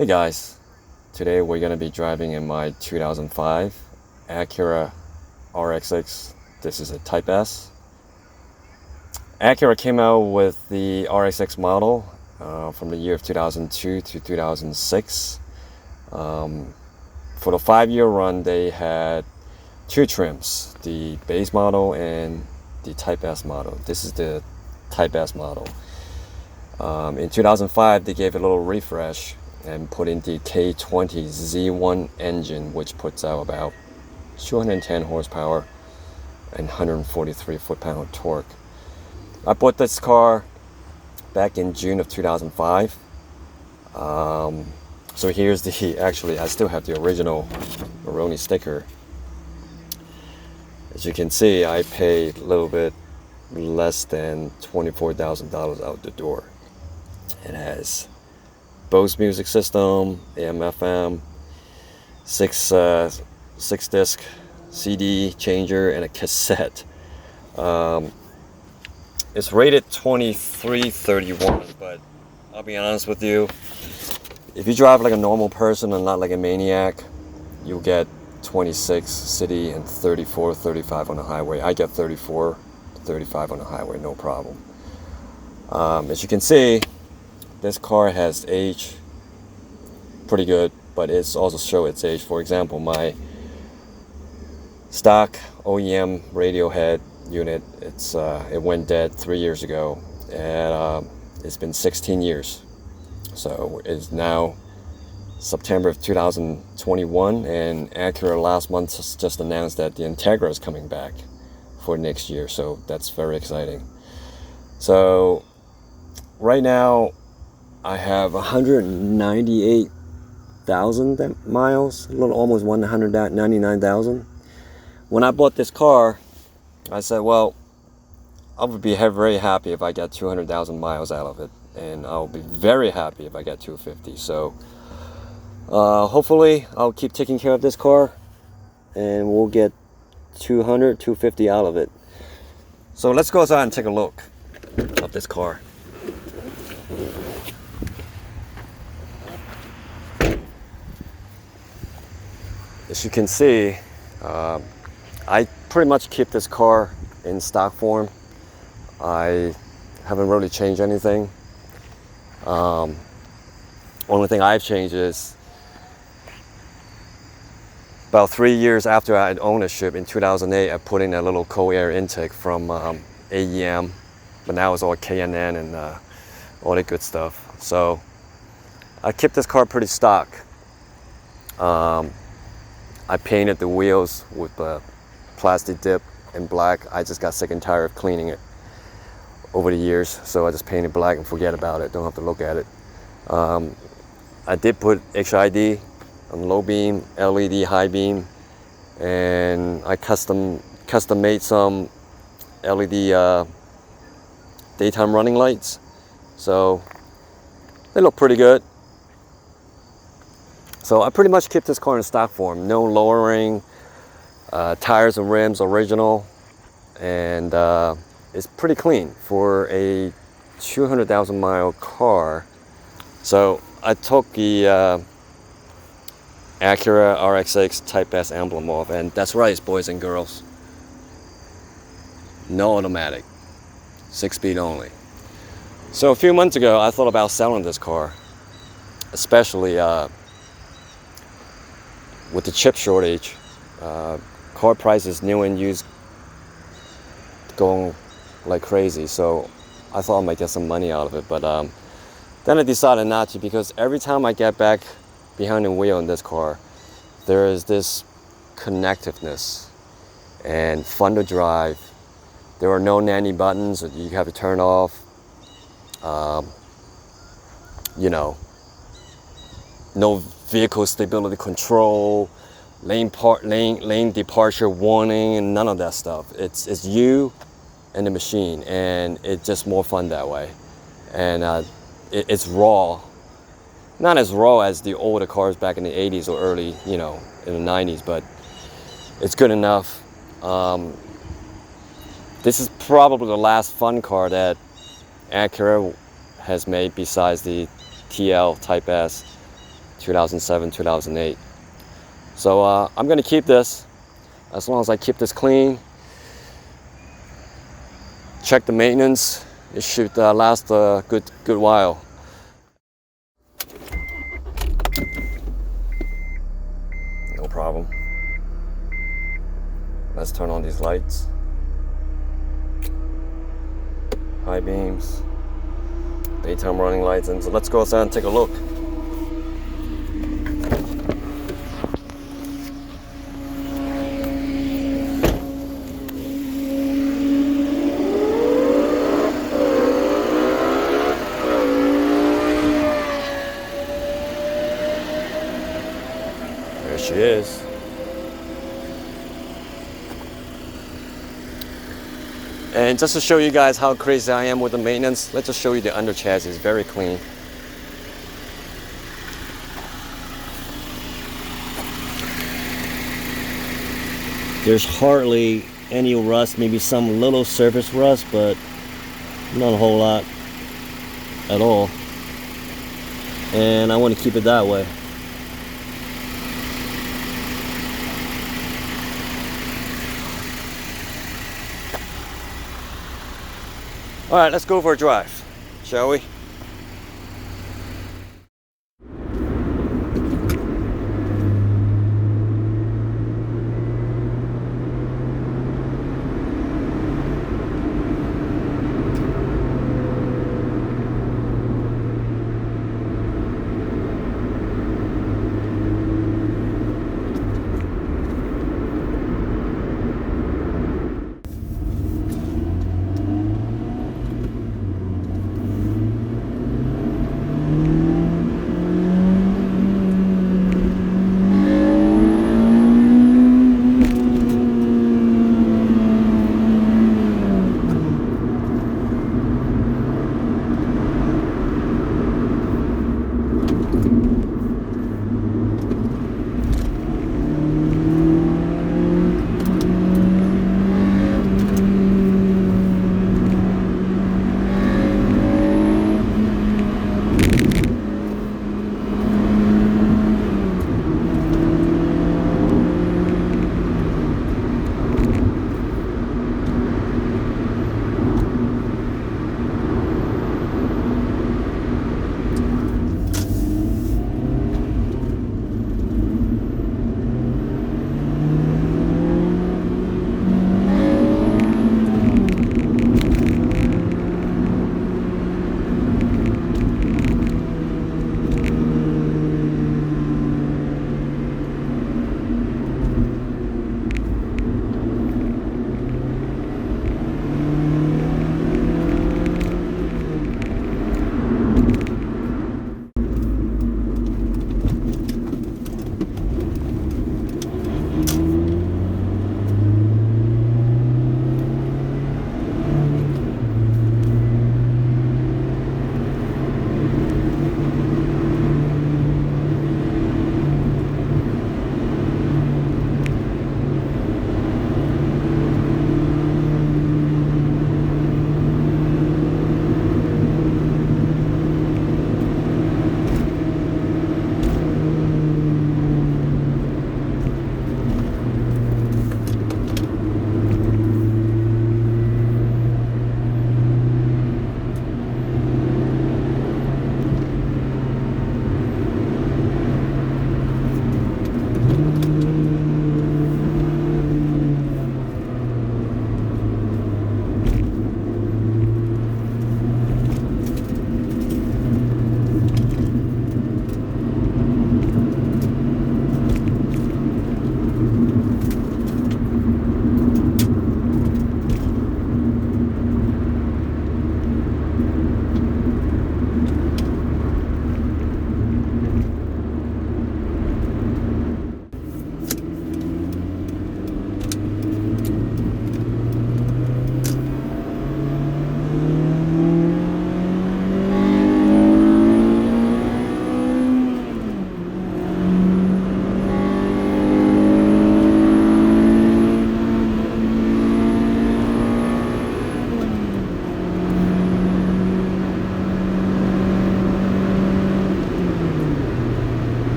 Hey guys, today we're going to be driving in my 2005 Acura RSX. This is a Type S. Acura came out with the RSX model from the year of 2002 to 2006. For the 5-year run, they had two trims, the base model and the Type S model. This is the Type S model. In 2005, they gave a little refresh and put in the K20 Z1 engine, which puts out about 210 horsepower and 143 foot-pound torque. I bought this car back in June of 2005. So here's actually I still have the original Maroni sticker. As you can see, I paid a little bit less than $24,000 out the door. It has Bose music system, AM/FM, six disc CD changer, and a cassette. It's rated 2331, but I'll be honest with you, if you drive like a normal person and not like a maniac, you'll get 26 city and 34, 35 on the highway. I get 34, 35 on the highway, no problem. As you can see, this car has aged pretty good, but it's also show its age. For example, my stock OEM Radiohead unit, it went dead 3 years ago, and it's been 16 years. So it's now September of 2021, and Acura last month just announced that the Integra is coming back for next year. So that's very exciting. So right now, I have 198,000 miles, a little almost 199,000. When I bought this car, I said, well, I would be very happy if I get 200,000 miles out of it, and I'll be very happy if I get 250. So hopefully I'll keep taking care of this car, and we'll get 200, 250 out of it. So let's go outside and take a look of this car. As you can see, I pretty much keep this car in stock form. I haven't really changed anything. Only thing I've changed is about 3 years after I had ownership in 2008, I put in a little cold air intake from AEM, but now it's all K&N and all that good stuff. So I keep this car pretty stock. I painted the wheels with plastic dip in black. I just got sick and tired of cleaning it over the years, so I just painted black and forget about it. Don't have to look at it. I did put HID on low beam, LED high beam, and I custom made some LED daytime running lights. So they look pretty good. So I pretty much keep this car in stock form, no lowering, tires and rims original, and it's pretty clean for a 200,000 mile car. So I took the Acura RSX Type S emblem off, and that's right, boys and girls, no automatic, 6-speed only. So a few months ago, I thought about selling this car, especially with the chip shortage, car prices, new and used, going like crazy. So I thought I might get some money out of it, but then I decided not to, because every time I get back behind the wheel in this car, there is this connectiveness and fun to drive. There are no nanny buttons that you have to turn off. No vehicle stability control, lane departure warning, and none of that stuff. It's you and the machine, and it's just more fun that way. And it's raw, not as raw as the older cars back in the 80s or early, in the 90s, but it's good enough. This is probably the last fun car that Acura has made besides the TL Type S. 2007, 2008. So I'm gonna keep this as long as I keep this clean. Check the maintenance. It should last a good while. No problem. Let's turn on these lights. High beams, daytime running lights, and so let's go outside and take a look. There she is. And just to show you guys how crazy I am with the maintenance, let's just show you the under chassis. It's very clean. There's hardly any rust, maybe some little surface rust, but not a whole lot at all. And I want to keep it that way. All right, let's go for a drive, shall we?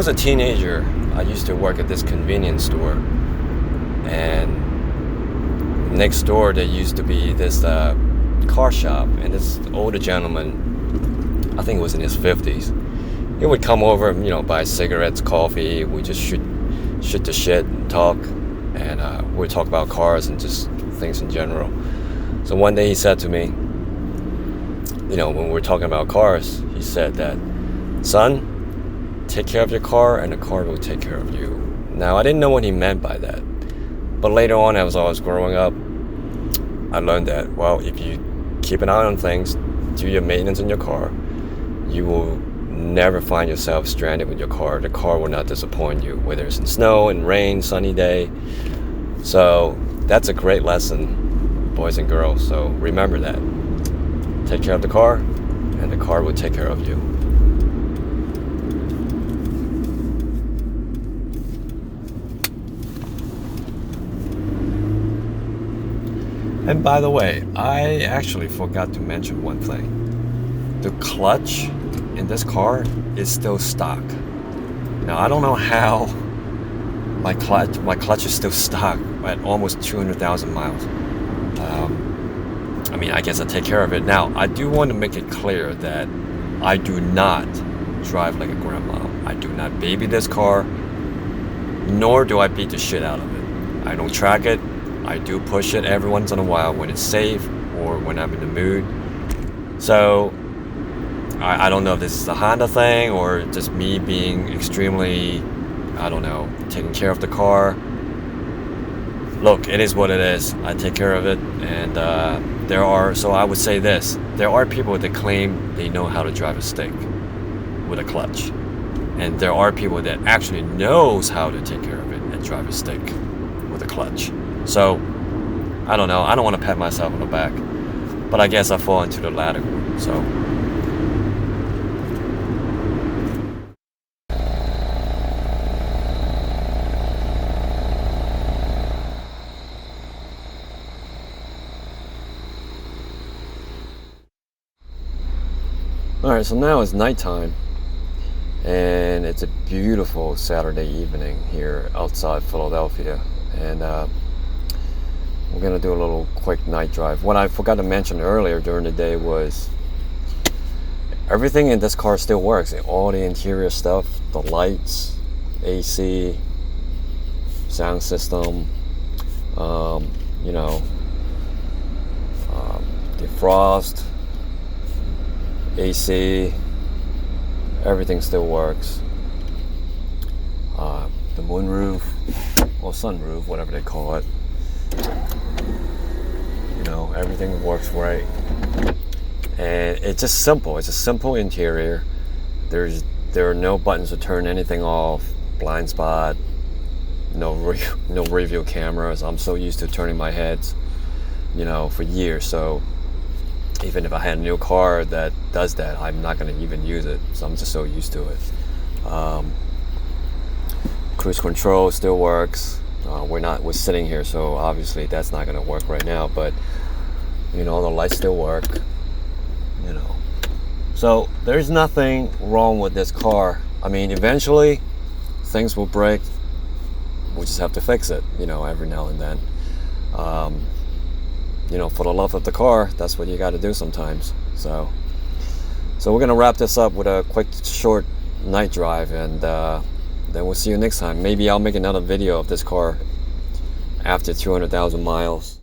was a teenager, I used to work at this convenience store, and next door there used to be this car shop, and this older gentleman, I think it was in his 50s, he would come over, buy cigarettes, coffee. We just shoot the shit and talk, and we'd talk about cars and just things in general. So one day he said to me, when we were talking about cars, he said that, son, take care of your car and the car will take care of you. Now, I didn't know what he meant by that, but later on, as I was growing up, I learned that, well, if you keep an eye on things, do your maintenance in your car, you will never find yourself stranded with your car. The car will not disappoint you, whether it's in snow, in rain, sunny day. So that's a great lesson, boys and girls. So remember that. Take care of the car, and the car will take care of you. And by the way, I actually forgot to mention one thing. The clutch in this car is still stock. Now, I don't know how my clutch is still stock at almost 200,000 miles. I guess I take care of it. Now, I do want to make it clear that I do not drive like a grandma. I do not baby this car, nor do I beat the shit out of it. I don't track it. I do push it every once in a while when it's safe or when I'm in the mood. So I don't know if this is a Honda thing or just me being extremely, taking care of the car. Look, it is what it is. I take care of it. And so I would say this. There are people that claim they know how to drive a stick with a clutch. And there are people that actually knows how to take care of it and drive a stick with a clutch. So, I don't know. I don't want to pat myself on the back. But I guess I fall into the latter group. So. Alright, so now it's nighttime. And it's a beautiful Saturday evening here outside Philadelphia. And we're going to do a little quick night drive. What I forgot to mention earlier during the day was everything in this car still works. All the interior stuff, the lights, AC, sound system, defrost, AC, everything still works. The moonroof, or sunroof, whatever they call it. Everything works right. And it's just simple. It's a simple interior. There are no buttons to turn anything off. Blind spot. No review cameras. I'm so used to turning my heads, for years. So even if I had a new car that does that, I'm not going to even use it. So I'm just so used to it. Cruise control still works. We're sitting here, so obviously that's not going to work right now. But the lights still work. So there's nothing wrong with this car. Eventually things will break. We just have to fix it, every now and then. For the love of the car, that's what you got to do sometimes. So we're gonna wrap this up with a quick, short night drive, and then we'll see you next time. Maybe I'll make another video of this car after 200,000 miles.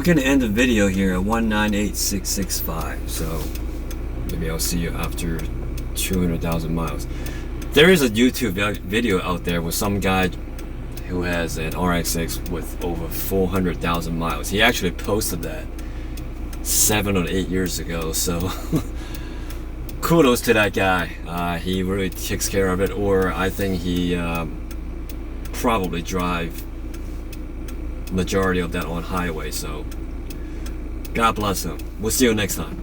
we're gonna end the video here at 198,665. So maybe I'll see you after 200,000 miles. There is a YouTube video out there with some guy who has an RX-6 with over 400,000 miles. He actually posted that 7 or 8 years ago, so kudos to that guy. He really takes care of it, or I think he probably drive majority of that on highway, so God bless him. We'll see you next time.